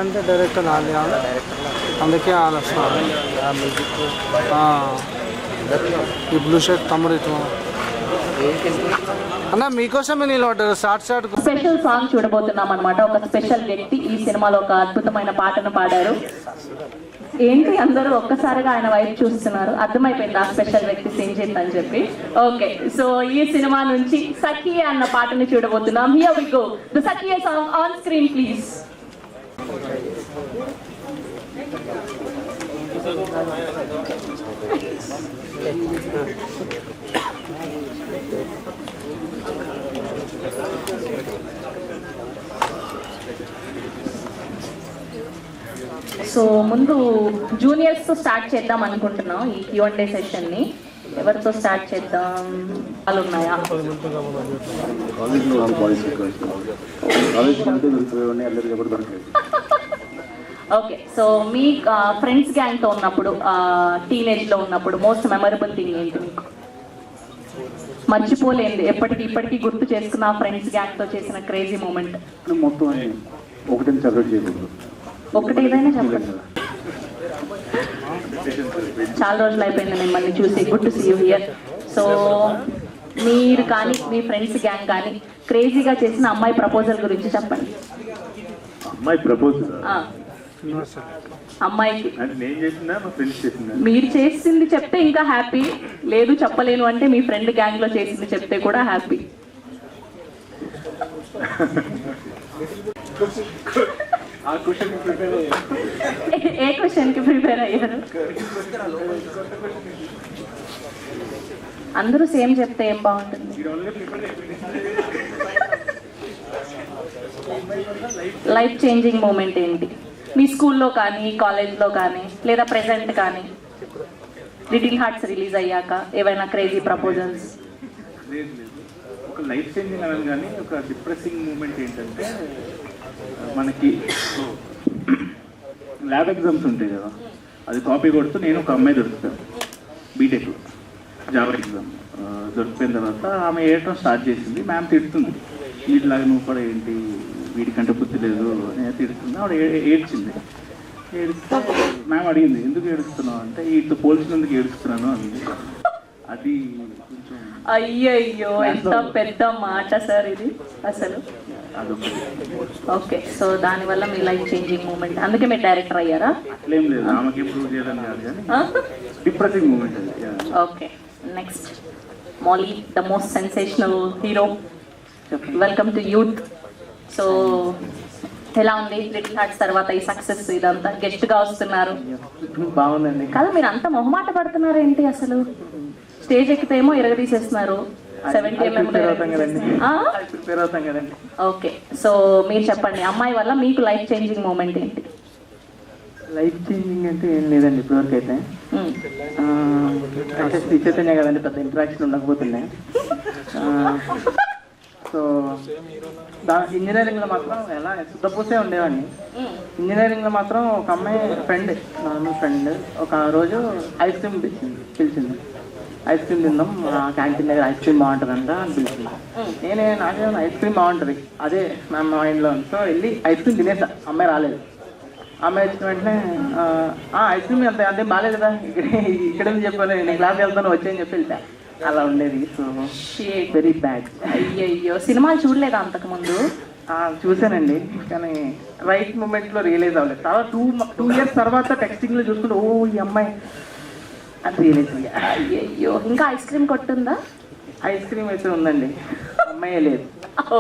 అంటే డైరెక్టర్ నాది అందుకే ఆలోచన ఈ బ్లూ షర్ట్ తమ్ముడు ఇటు అన్న మీకోసమే నిలబడ్డారు షార్ట్ స్పెషల్ సాంగ్ చూడబోతున్నాం అనమాట. ఒక స్పెషల్ వ్యక్తి ఈ సినిమాలో ఒక అద్భుతమైన పాటను పాడారు. ఏంటి అందరూ ఒక్కసారిగా ఆయన వైపు చూస్తున్నారు, అర్థమైపోయింది ఆ స్పెషల్ వ్యక్తి సింజిత్ అని చెప్పి. ఓకే, సో ఈ సినిమా నుంచి సఖియే అన్న పాటను చూడబోతున్నాం. Here we go, the Sakhiye song on screen please. So ముందు జూనియర్స్ తో స్టార్ట్ చేద్దాం అనుకుంటున్నాం ఈ Q&A సెషన్ ని. ఎవరితో స్టార్ట్ చేద్దాం? వాళ్ళు ఉన్నాయా? ఓకే, సో మీ ఫ్రెండ్స్ గ్యాంగ్ తో ఉన్నప్పుడు, టీనేజ్ లో ఉన్నప్పుడు మోస్ట్ మెమరబుల్ థింగ్ ఏంటి మీకు? మర్చిపోలేదు, ఇప్పటికీ గుర్తు చేసుకున్న ఫ్రెండ్స్ గ్యాంగ్ తో చేసిన క్రేజీ మూమెంట్. ఒకటి ఏదైనా చెప్పండి. చాలా రోజులు అయిపోయింది మిమ్మల్ని చూసి. Good to see you here. So మీరు కానీ మీ ఫ్రెండ్స్ గ్యాంగ్ కానీ క్రేజీగా చేసిన అమ్మాయి ప్రపోజల్ గురించి చెప్పండి. అమ్మాయి ప్రపోజల్? అమ్మాయికి మీరు చేసింది చెప్తే ఇంకా హ్యాపీ, లేదు చెప్పలేను అంటే మీ ఫ్రెండ్ గ్యాంగ్ లో చేసింది చెప్తే కూడా హ్యాపీ. ఏ క్వశ్చన్ కి ప్రిపేర్ అయ్యారు? అందరూ సేమ్ చెప్తే ఏం బాగుంటుంది? లైఫ్ చేంజింగ్ మూమెంట్ ఏంటి మీ స్కూల్లో కానీ, కాలేజ్లో కానీ, లేదా ప్రెసెంట్ కానీ? లిటిల్ హార్ట్స్ రిలీజ్ అయ్యాక ఏవైనా క్రేజీ ప్రపోజల్స్? ఒక లైఫ్ చేంజింగ్ అని కానీ ఒక డిప్రెసింగ్ మూమెంట్ ఏంటంటే, మనకి ల్యాబ్ ఎగ్జామ్స్ ఉంటాయి కదా, అది కాపీ కొడుతూ నేను ఒక అమ్మాయి దొరుకుతాను బీటెక్ జావా ఎగ్జామ్ దొరికిపోయిన తర్వాత ఆమె ఏడటం స్టార్ట్ చేసింది. మ్యామ్ తిడుతుంది, వీటిలాగా నువ్వు కూడా ఏంటి, వీడికంటే బుద్ధి లేదు నేను తిడుతుంది. ఆవిడ ఏడ్చింది. ఏడుస్తూ మ్యామ్ అడిగింది, ఎందుకు ఏడుస్తున్నావు అంటే, వీటితో పోల్చినందుకు ఏడుస్తున్నాను అంది. అది కొంచెం అయ్యయ్యో, ఎంత పెద్ద మాట సార్ ఇది అసలు. ఓకే, సో దానివల్ల మీ లైఫ్ చేంజింగ్ మూమెంట్, అందుకే మీరు డైరెక్టర్ అయ్యారా? అట్లేం లేదు, ఆమెకి ప్రూవ్ చేయాలని కాదు కానీ డిప్రెసింగ్ మూమెంట్ అది. Okay, next Mouli, the most sensational hero. Welcome to youth. So ఎలా ఉంది లిటిల్ హార్ట్స్ తర్వాత ఈ సక్సెస్? ఇదంతా గెస్ట్ గా వస్తున్నారు. బాగుందండి. కాదు, మీరు అంత మొహమాట పడుతున్నారు ఏంటి అసలు? స్టేజ్ ఎక్కితేమో ఇరగదీసేస్తున్నారు. 70mm. ఓకే, సో మీరు చెప్పండి, అమ్మాయి వల్ల మీకు లైఫ్ చేంజింగ్ మూమెంట్ ఏంటి? లైఫ్ చేంజింగ్ అంటే ఏం లేదండి ఇప్పటివరకు అయితే. అంటే టీచర్తోనే కదండి, పెద్ద ఇంటరాక్షన్ ఉండకపోతున్నాయి. సో ఇంజనీరింగ్లో మాత్రం ఎలా శుద్ధపూసే ఉండేవాడిని. ఇంజనీరింగ్లో మాత్రం ఒక అమ్మాయి ఫ్రెండ్, నార్మల్ ఫ్రెండ్, ఒక రోజు ఐస్ క్రీమ్ పిలిచింది. ఐస్ క్రీమ్ తిందాం, క్యాంటీన్ దగ్గర ఐస్ క్రీమ్ బాగుంటుందంట అని పిలిచింది. నాకేమో ఐస్ క్రీమ్ బాగుంటుంది అదే నా మైండ్లో. సో వెళ్ళి ఐస్ క్రీమ్ తినేసా. అమ్మాయి రాలేదు. అమ్మాయి వచ్చిన వెంటనే ఐస్ క్రీమ్ అంతేం బాగాలేదు కదా, ఇక్కడ చెప్పాను, నేను క్లాస్ వెళ్తాను వచ్చాయని చెప్పి వెళ్తా. అలా ఉండేది. So very bad. అయ్యయ్యో, సినిమాలు చూడలేదా అంతకుముందు? చూసానండి, కానీ రైట్ మూమెంట్లో రియలైజ్ అవ్వలేదు. చాలా 2 years తర్వాత టెక్స్టింగ్లో చూసుకుంటే ఓ ఈ అమ్మాయి అని రియలైజ్ అయ్యా. అయ్యయ్యో, ఇంకా ఐస్ క్రీమ్ కొట్టుందా? ఐస్ క్రీమ్ అయితే ఉందండి, అమ్మాయి లేదు.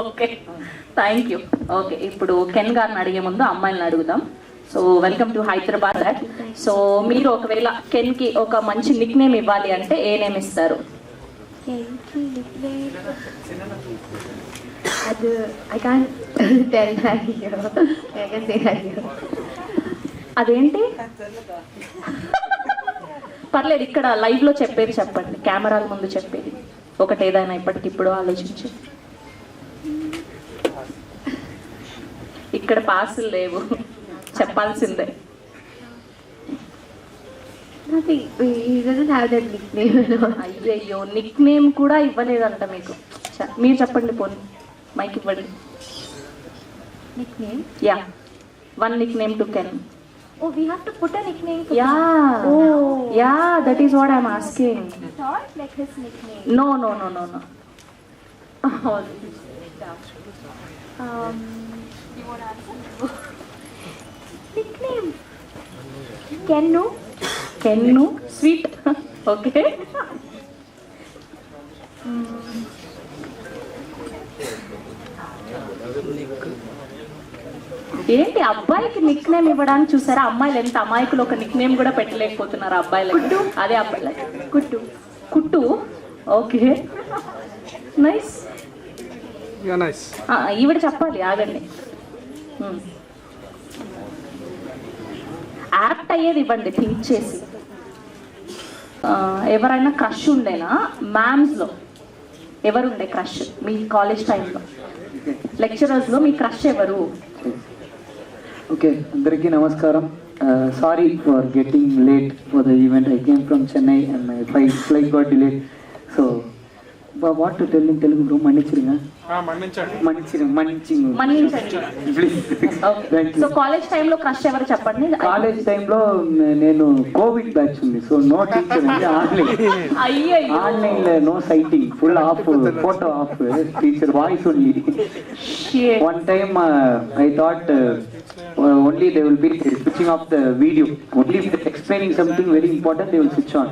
Okay, thank you. ఓకే, ఇప్పుడు కెన్ గారిని అడిగే ముందు అమ్మాయిని అడుగుదాం. So welcome to Hyderabad. So మీరు ఒకవేళ కెన్ కి ఒక మంచి నిక్ నేమ్ ఇవ్వాలి అంటే ఏ నేమ్ ఇస్తారు? అదేంటి? పర్లేదు, ఇక్కడ లైవ్ లో చెప్పేది చెప్పండి, కెమెరాల ముందు చెప్పేది ఒకటి ఏదైనా ఇప్పటికిప్పుడు ఆలోచించి. ఇక్కడ పాసులు లేవు, చెప్పాల్సిందే. అయ్యయ్యో, నిక్ నేమ్ కూడా ఇవ్వలేదంట మీకు. మీరు చెప్పండి, పోనీ మైక్ ఇవ్వండి. Nick name? Yeah, one nickname to Ken. Oh, we have to put a nickname for Yeah. Oh. Yeah, that is what I'm asking. I thought like his nickname. No. Oh, You want to answer? Nickname. Kennu. Kennu, sweet. Okay. ఏంటి అబ్బాయికి Nick name ఇవ్వడానికి చూసారా? అమ్మాయిలు ఎంత అమాయకులు, ఒక Nick name కూడా పెట్టలేకపోతున్నారు అబ్బాయిలు. అదే అబ్బాయి Kuttu. కుట్టు. Okay, nice. నైస్. ఈవిడ చెప్పాలి, ఆగండి. యాప్ట్ అయ్యేది ఇవ్వండి థింక్ చేసి. ఎవరైనా క్రష్ ఉండేనా మ్యామ్స్లో? ఎవరుండే క్రష్ మీ కాలేజ్ టైంలో? లెక్చరర్స్లో మీ క్రష్ ఎవరు? ఓకే, అందరికీ నమస్కారం. Sorry for getting late for the event. I came from Chennai and my flight got delayed. So what to tell in Telugu bro? మన్నించిరుగా? మన్నించండి. ప్లీజ్. సో కాలేజ్ టైంలో క్రష్ ఎవరు చెప్పండి. కాలేజ్ టైంలో నేను కోవిడ్ బ్యాచ్ ఉంది, సో నో టీచర్ ఉంది. Online లో no sighting, full off, photo off, teacher voice only. One time I thought only they will be switching off the video. Only if they're explaining something very important, they will switch on.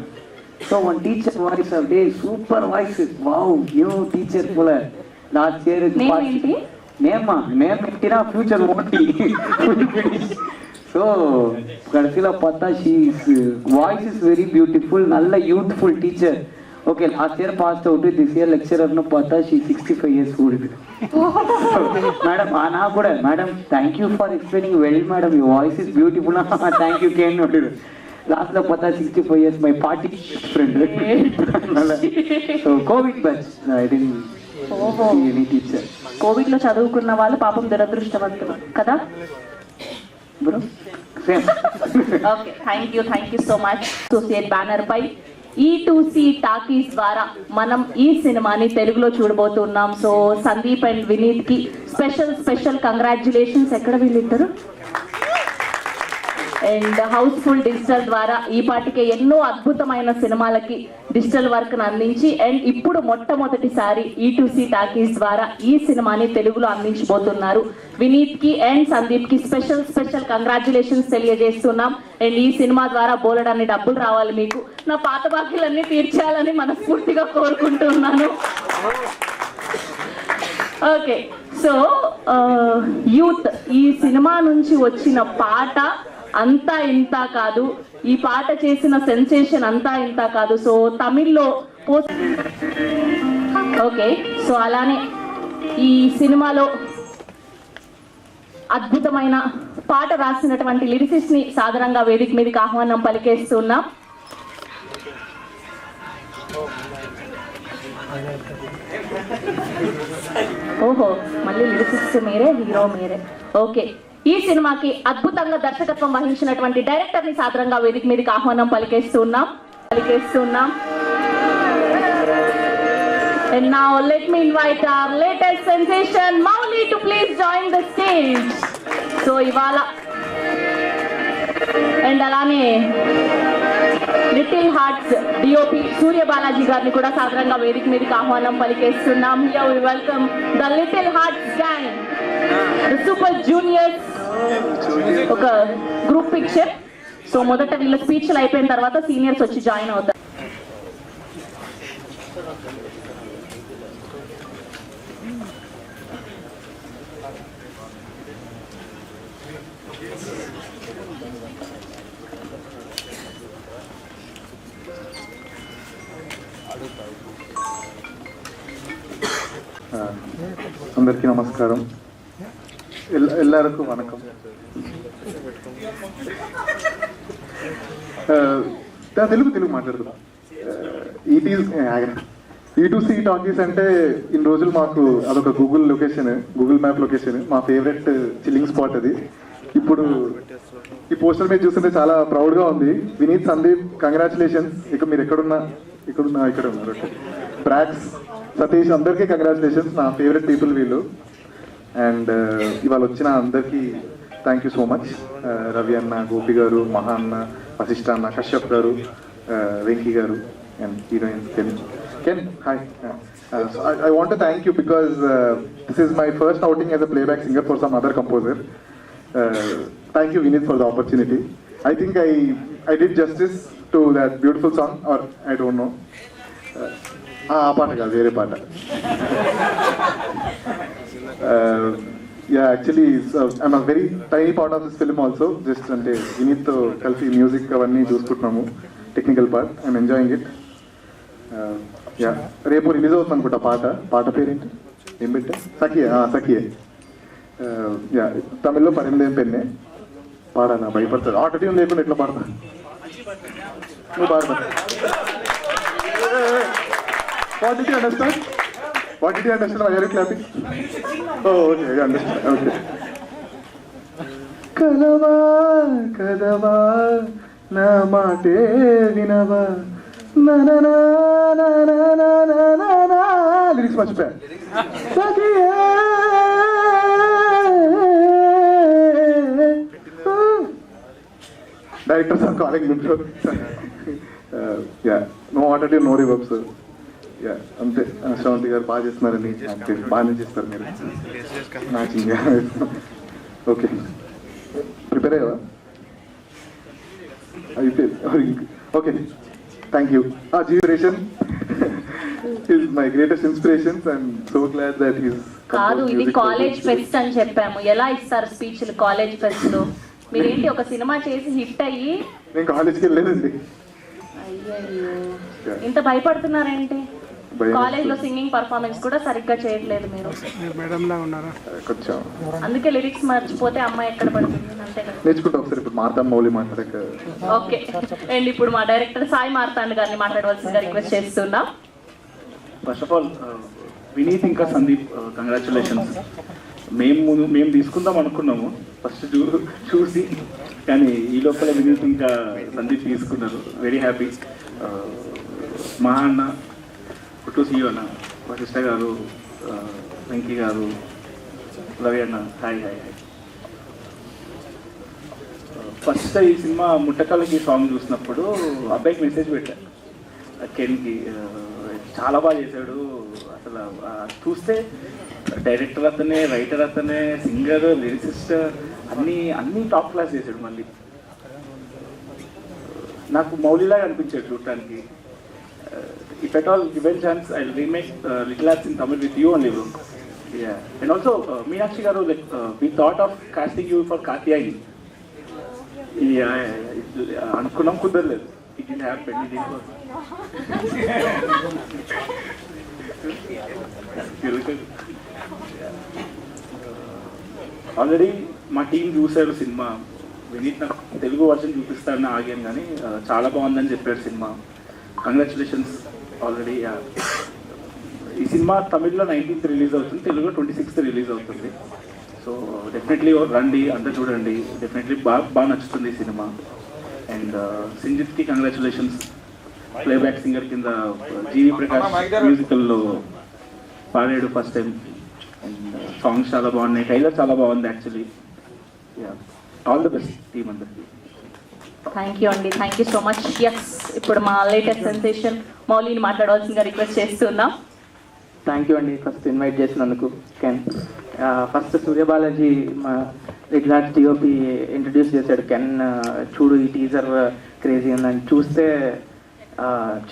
So one teacher voice of day, super voice. Wow, new teacher pula. Last year name ittina future moti. So kadasila pata, she voice is very beautiful, nalla youthful teacher. Okay, last year passed out, this year lecturer no pata, she 65 years old. Madam, Anna kuda, madam, thank you for explaining well, madam, your voice is beautiful. Thank you, Ken. Last la pata 65 years, my party friend. So COVID batch, I didn't see any teacher. Covid లో చదువుకున్న వాళ్ళు పాపం దురదృష్టవంతులు కదా Bro, same. Okay, thank you so much. Associate banner పై E2C talkies ద్వారా మనం ఈ సినిమాని తెలుగులో చూడబోతున్నాం. సో సందీప్ అండ్ వినీత్ కి స్పెషల్ కంగ్రాచులేషన్స్. ఎక్కడ వీళ్ళిద్దరు? అండ్ హౌస్ఫుల్ డిజిటల్ ద్వారా ఈ పాటికే ఎన్నో అద్భుతమైన సినిమాలకి డిజిటల్ వర్క్ అందించి, అండ్ ఇప్పుడు మొట్టమొదటిసారి E2C టాకీస్ ద్వారా ఈ సినిమాని తెలుగులో అందించబోతున్నారు. వినీత్ కి అండ్ సందీప్ కి స్పెషల్ కంగ్రాచులేషన్స్ తెలియజేస్తున్నాం. అండ్ ఈ సినిమా ద్వారా బోలెడన్ని డబ్బులు రావాలి మీకు. నా పాత బాకీలన్నీ తీర్చాలని మనస్ఫూర్తిగా కోరుకుంటున్నాను. ఓకే, సో యూత్, ఈ సినిమా నుంచి వచ్చిన పాట అంతా ఇంత కాదు, ఈ పాట చేసిన సెన్సేషన్ అంతా ఇంత కాదు. సో తమిళ్లో ఓకే, సో అలానే ఈ సినిమాలో అద్భుతమైన పాట రాసినటువంటి లిరిసిస్ట్ ని సాదరంగా వేదిక మీదకి ఆహ్వానం పలికేస్తున్నాం. ఓహో, మళ్ళీ లిరిసిస్ట్ మీరే, హీరో మీరే. ఓకే, ఈ సినిమాకి అద్భుతంగా దర్శకత్వం వహించినటువంటి డైరెక్టర్ ని సాదరంగా వేదిక మీదకి ఆహ్వానం పలికేస్తున్నాం. And now let me invite our latest sensation Mauli to please join the stage. So ఇవాళ అండ్ అలానే లిటిల్ హార్ట్స్ DOP సూర్య బాలాజీ గారిని కూడా సాదరంగా వేదిక మీదకి ఆహ్వానం పలికేస్తున్నాం. Here we welcome the Little Hearts gang, the Super Juniors. ఒక గ్రూప్ పిక్చర్. సో మొదట వీళ్ళ స్పీచ్లు అయిపోయిన తర్వాత సీనియర్స్ వచ్చి జాయిన్ అవుతారు. అందరికీ నమస్కారం, எல்லாருக்கும் வணக்கம். తెలుగు మాట్లాడుతున్నా. E2C టాకీస్ అంటే ఇన్ని రోజులు మాకు అదొక గూగుల్ మ్యాప్ లొకేషన్, మా ఫేవరెట్ చిల్లింగ్ స్పాట్ అది. ఇప్పుడు ఈ పోస్టర్ మీద చూస్తుంటే చాలా ప్రౌడ్గా ఉంది. వినీత్, సందీప్, కంగ్రాచులేషన్స్. ఇక మీరు ఇక్కడ ఉన్నారు. ప్రాక్స్, సతీష్, అందరికీ కంగ్రాచులేషన్స్. నా ఫేవరెట్ పీపుల్ వీళ్ళు. అండ్ ఇవాళ వచ్చిన అందరికీ thank you so much. Ravi అన్న, గోపి గారు, మహా అన్న, వశిష్ఠ అన్న, కశ్యప్ గారు, వెంకీ గారు and heroine can hi. I want to thank you because this is my first outing as a playback singer for some other composer. Thank you Vineet for the opportunity. I think I did justice to that beautiful song, or I don't know. పాట కాదు, వేరే పాట. Yeah, actually I'm a very tiny part of this film also. Just అంటే వినీత్తో కలిసి music అవన్నీ చూసుకుంటున్నాము, technical part. I'm enjoying it. Yeah, రేపు release అవుతుంది అనుకుంటా పాట పేరేంటి, ఏం పెట్టా, సఖియే. యా, తమిళ్లో పరిమిదేం పెన్నే. పాడానా, భయపడతాడు. ఆటోట్యూన్ లేకుండా ఎట్లా పాడతా, నువ్వు పాడతా. What did you understand? Why are you clapping? Oh, okay, I understand. Okay. కదవా నా మాటే వినవా, లిరిక్స్ మర్చిపోయా. Directors are calling me. Yeah, no autotune, no reverbs. Yeah, అంతే. శ్రవంతి గారు బాగా చేస్తున్నారని, బాగానే చేస్తారు మీరు. మ్యాచింగ్. ఓకే, ప్రిపేర్ అయ్యావా అయితే? Okay, thank you. Generation is my greatest inspirations. I'm so glad that he's. కాదు, ఇది కాలేజ్ ఫెస్ట్ అని చెప్పాము. ఎలా ఇస్తారు స్పీచ్లు కాలేజ్ ఫెస్ట్ లో? మీరేంటి ఒక సినిమా చేసి హిట్ అయ్యి? నేను కాలేజ్కి వెళ్ళలేదండి. అయ్యయ్యో, ఇంత భయపడుతున్నారేంటి? కాలేజ్ లో సింగింగ్ పర్ఫార్మెన్స్ కూడా సరిగ్గా చేయట్లేదు మీరు. మేడం లా ఉన్నారా కొంచెం? అందుకే లిరిక్స్ మర్చిపోతే అమ్మాయి ఎక్కడ పడుతుంది, అంతే కదా. నేర్చుకుంటా ఒకసారి. ఇప్పుడు మారుతాం, మౌలి మాట్లాడక. ఓకే అండ్ ఇప్పుడు మా డైరెక్టర్ సాయి మార్తాండ్ గారిని మాట్లాడవలసిందిగా రిక్వెస్ట్ చేస్తున్నాం. ఫస్ట్ ఆఫ్ ఆల్ వినీత్ ఇంకా సందీప్, కంగ్రాచులేషన్స్. మేము తీసుకుందాం అనుకున్నాము ఫస్ట్ చూసి, కానీ ఈ లోపల వినీత్ ఇంకా సందీప్ తీసుకున్నారు. Very happy. మహా అన్న, పుట్టు సీఓ అన్న, వశిష్ఠ గారు, వెంకీ గారు, రవి అన్న, హాయ్ హాయ్ హాయ్. ఫస్ట్ ఈ సినిమా ముట్టకలకి సాంగ్ చూసినప్పుడు అబ్బాయికి మెసేజ్ పెట్టా, కెన్కి. చాలా బాగా చేశాడు అసలు. చూస్తే డైరెక్టర్ అతనే, రైటర్ అతనే, సింగర్, లిరిసిస్ట్, అన్నీ టాప్ క్లాస్ చేశాడు. మళ్ళీ నాకు మౌలిలాగా అనిపించాడు చూడటానికి. If at all given chance, I'll remake Little Arts in Tamil with you only, bro. Yeah. And also, Meenakshi garu, like, we thought of casting you for Katyayani. Yeah. Anukunam kudarledu. It didn't happen. It didn't work. Already మా team చూశారు cinema. Vineet నాకు Telugu version చూపిస్తారని ఆగాను, కానీ చాలా బాగుందని చెప్పారు cinema. Congratulations already. ఈ cinema తమిళ్లో 19th రిలీజ్ అవుతుంది, తెలుగులో 26th రిలీజ్ అవుతుంది. సో డెఫినెట్లీ రండి, అంతా చూడండి. డెఫినెట్లీ బాగా నచ్చుతుంది ఈ సినిమా. అండ్ సింజిత్కి కంగ్రాచులేషన్స్. ప్లేబ్యాక్ సింగర్ కింద జీవి ప్రకాష్ మ్యూజికల్లో పాడాడు ఫస్ట్ టైం. అండ్ సాంగ్స్ చాలా బాగున్నాయి, ట్రైలర్ చాలా బాగుంది actually. All the best team అందరికీ. థ్యాంక్ యూ అండి, thank you so much. Yes, ఇప్పుడు మా లేటెస్ట్ సెన్సేషన్ మౌలిని మాట్లాడవలసిందిగా రిక్వెస్ట్ చేస్తున్నాం. థ్యాంక్ యూ అండి ఫస్ట్ ఇన్వైట్ చేసినందుకు. కెన్ ఫస్ట్ సూర్యబాలాజీ మా లిటిల్ ఆర్ట్స్ టీఓపీ ఇంట్రడ్యూస్ చేశాడు. కెన్ చూడు ఈ టీజర్ క్రేజీ ఉందని చూస్తే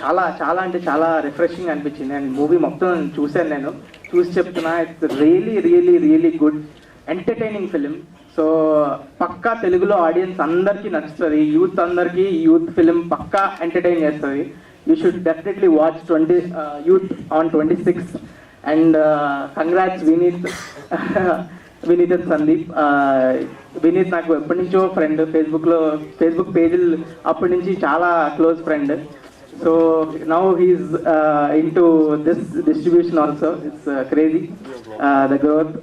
చాలా చాలా అంటే చాలా రిఫ్రెషింగ్ అనిపించింది. అండ్ మూవీ మొత్తం చూశాను, నేను చూసి చెప్తున్నా, it's really really really good entertaining film. So పక్కా తెలుగులో ఆడియన్స్ అందరికీ నచ్చుతుంది, యూత్ అందరికీ యూత్ ఫిలిం పక్కా ఎంటర్టైన్ చేస్తుంది. You should definitely watch Youth on 26th. And congrats Vineeth and Sandeep. Vineeth నాకు ఎప్పటి నుంచో ఫ్రెండ్, ఫేస్బుక్ పేజీలు అప్పటి నుంచి చాలా close friend. So now he's into this distribution also. It's crazy the growth.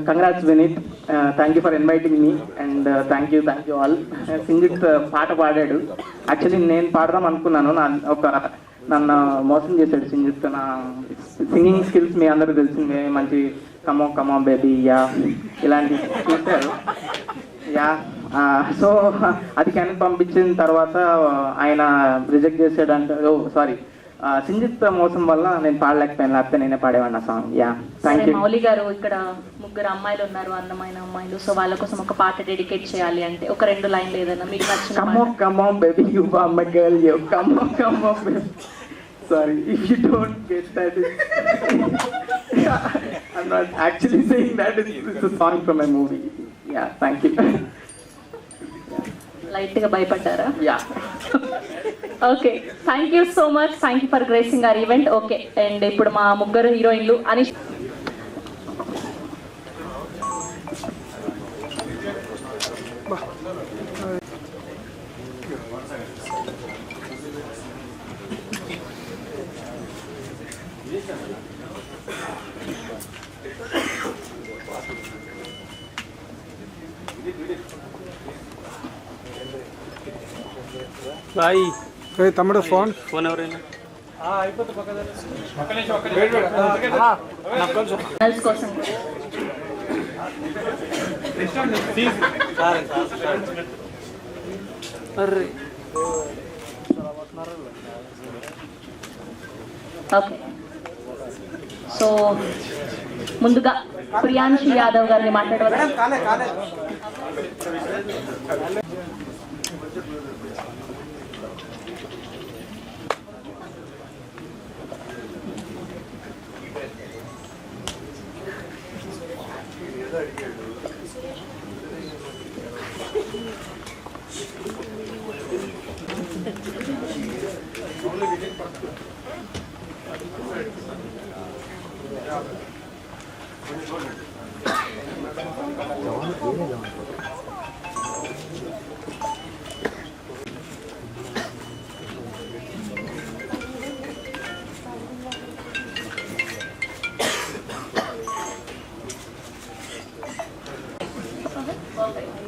Congrats Vineeth, thank you for inviting me. And thank you all. Sinjith పాట పాడాడు. Actually నేను పాడదాం అనుకున్నాను, నన్ను మోసం చేశాడు సింజిత్. నా సింగింగ్ స్కిల్స్ మీ అందరూ తెలిసిందే, మంచి కమో బేబీ యా ఇలాంటి చూశారు. యా సో అది కెనకి పంపించిన తర్వాత ఆయన రిజెక్ట్ చేసాడంటే సారీ సింజిత్ మోసం వల్ల నేను పాడలేకపోయాను, లేకపోతే నేనే పాడేవాడిని ఆ song. Yeah thank you. Mouli గారు, ఇక్కడ ముగ్గురు అమ్మాయిలు ఉన్నారు, అందమైన అమ్మాయిలు. సో వాళ్ళ కోసం ఒక పాట డెడికేట్ చేయాలి అంటే ఒక 2 లైన్లు ఏదైనా మీకు నచ్చిన come on baby you are my girl you come on baby. Sorry, if you don't get that, I'm not actually saying that. It's a song from a movie. Yeah, thank you. Light గా భయపడ్డారా? Yeah. Okay, thank you so much. Thank you for gracing our event. Okay, and ఇప్పుడు మా ముగ్గురు హీరోయిన్లు Anish bye. తమ్ముడు phone girls కోసం okay. So ముందుగా ప్రియాంశి యాదవ్ గారిని మాట్లాడవచ్చు.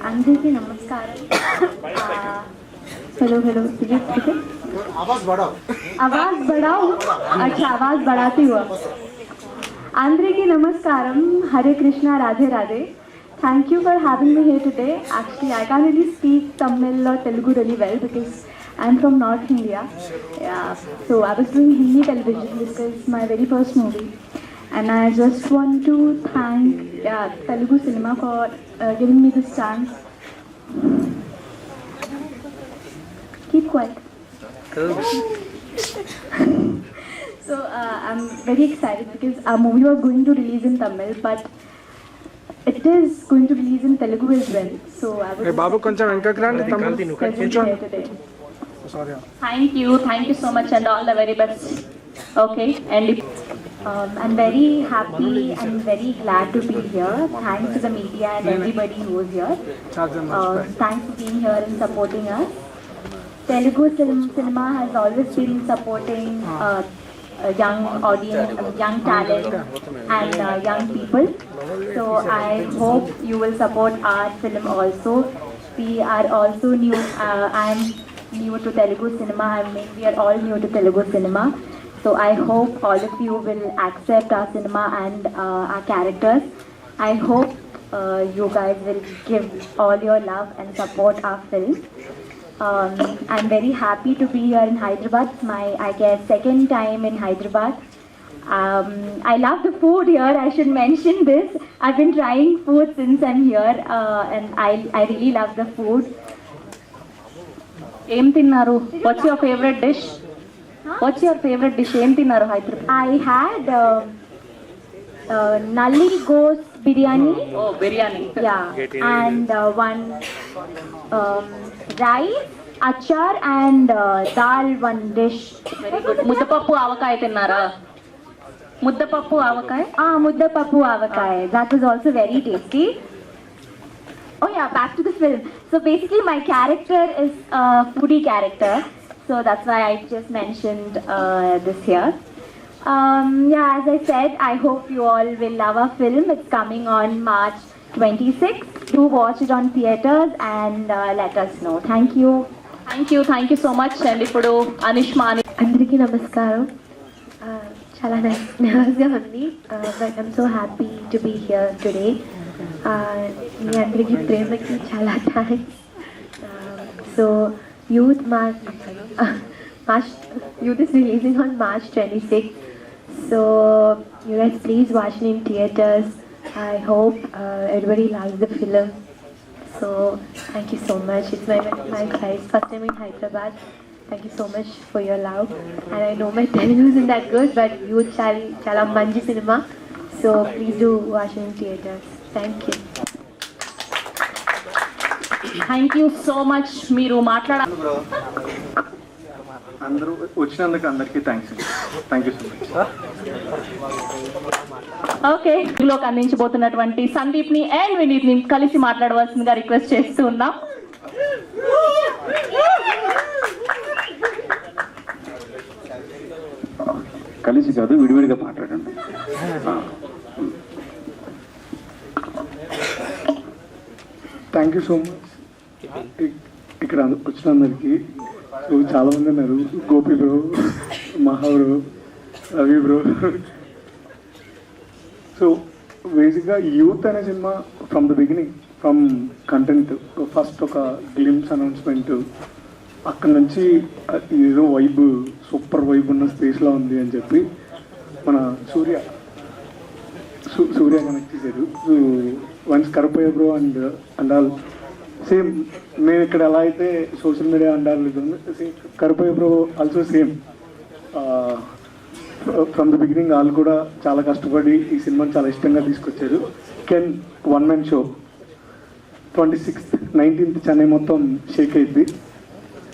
అందరికీ నమస్కారం. हेलो आवाज बढ़ाओ. अच्छा, आवाज बढ़ाती हुआ. అందరికీ నమస్కారం. Hare Krishna, Radhe Radhe. Thank you for having me here today. Actually, I can't really speak Tamil or Telugu really well because I'm from North India. Yeah, so I was doing Hindi television. This is my very first movie. And I just want to thank Telugu cinema for giving me this chance. Keep quiet. So I'm very excited because our movie was going to release in Tamil, but it is going to release in Telugu as well. So I was బాబు కొంచెం వెనకకి రండి. తమ్ముడు కొంచెం sorry. Thank you so much and all the very best. Okay, and I'm very happy and very glad to be here. Thanks to the media and everybody who was here. Thanks for being here and supporting us. Telugu cinema has always been supporting young audience, young talent and young people. So I hope you will support our film also. We are also new. I am new to Telugu cinema. We are all new to Telugu cinema. So I hope all of you will accept our cinema and our characters. I hope you guys will give all your love and support our film. I'm very happy to be here in Hyderabad. It's my, I guess, second time in Hyderabad. I love the food here. I should mention this. I've been trying food since I'm here, and I really love the food. ఏం తిన్నారు? What's your favorite dish? What's your favorite dish? ఏం తిన్నారు Hyderabad? I had Nalli Ghost biryani. Oh, biryani. Yeah, and one rice, achar and dal, one dish. Very good. ముద్దపప్పు ఆవకాయ తిన్నారా? ముద్దపప్పు ఆవకాయ? Muddapappu avakai. That was also very tasty. Oh yeah, back to the film. So basically my character is a foodie character. So that's why I just mentioned this here. Yeah, as I said, I hope you all will love our film. It's coming on March 26th. Do watch it on theaters and let us know. Thank you. Thank you so much. And ఇప్పుడు అనిష్మా అందరికీ నమస్కారం. chala nervousga undi, but I'm so happy to be here today. మీ అందరికీ ప్రేమకి చాలా thanks. So Youth is releasing on March 26th. So you guys please watch it in theaters. I hope everybody loves the film. So thank you so much. It's my first time in Hyderabad. Thank you so much for your love. And I know my Telugu isn't that good, but Youth chala manchi cinema. So please do watch it in theaters. Thank you. Thank you so much. మీరు అందరూ వచ్చినందుకు అందరికీ thanks thank you so much. Okay, లోకి అందించబోతున్నటువంటి సందీప్ ని and Vineet ని కలిసి మాట్లాడవలసిందిగా request చేస్తూ ఉన్నాం. కలిసి కాదు, విడివిడిగా మాట్లాడండి. Thank you so much. ఇక్కడ వచ్చినందరికీ చాలా మంది ఉన్నారు. గోపి బ్రో, మహా బ్రో, రవి బ్రో. సో బేసిక్గా యూత్ అనే cinema from the beginning, from content, first ఒక గ్లిమ్స్ అనౌన్స్మెంట్, అక్కడ నుంచి ఏదో వైబ్, సూపర్ వైబ్ ఉన్న స్పేస్లో ఉంది అని చెప్పి మన సూర్య కనెక్ట్ చేశారు. వన్స్ కరపయ్య బ్రో అండ్ ఆల్ సేమ్. మేము ఇక్కడ ఎలా అయితే సోషల్ మీడియా అండాలి, కరపయ్య bro also same. From the beginning వాళ్ళు కూడా చాలా కష్టపడి ఈ సినిమాని చాలా ఇష్టంగా తీసుకొచ్చారు. Ken one man show 26th 19th Chennai మొత్తం షేక్ అయింది,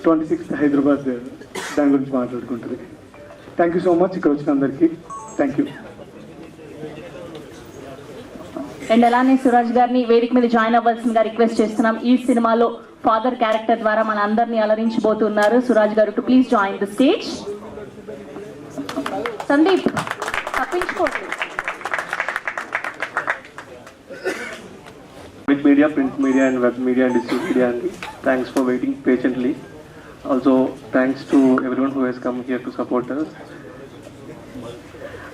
26th హైదరాబాద్ దాని గురించి మాట్లాడుకుంటుంది. థ్యాంక్ యూ సో మచ్ ఇక్కడ వచ్చిన అందరికీ. Thank you. అండ్ అలానే సురాజ్ గారిని వేదిక మీద జాయిన్ అవ్వాల్సిందిగా రిక్వెస్ట్ చేస్తున్నాం. ఈ సినిమాలో ఫాదర్ క్యారెక్టర్ ద్వారా మన అందరినీ అలరించబోతున్నారు Suraj garu. To please join the stage. Sandeep తప్పించుకోండి. Media, print media and web media and digital media, and thanks for waiting patiently. Also thanks to everyone who has come here to support us.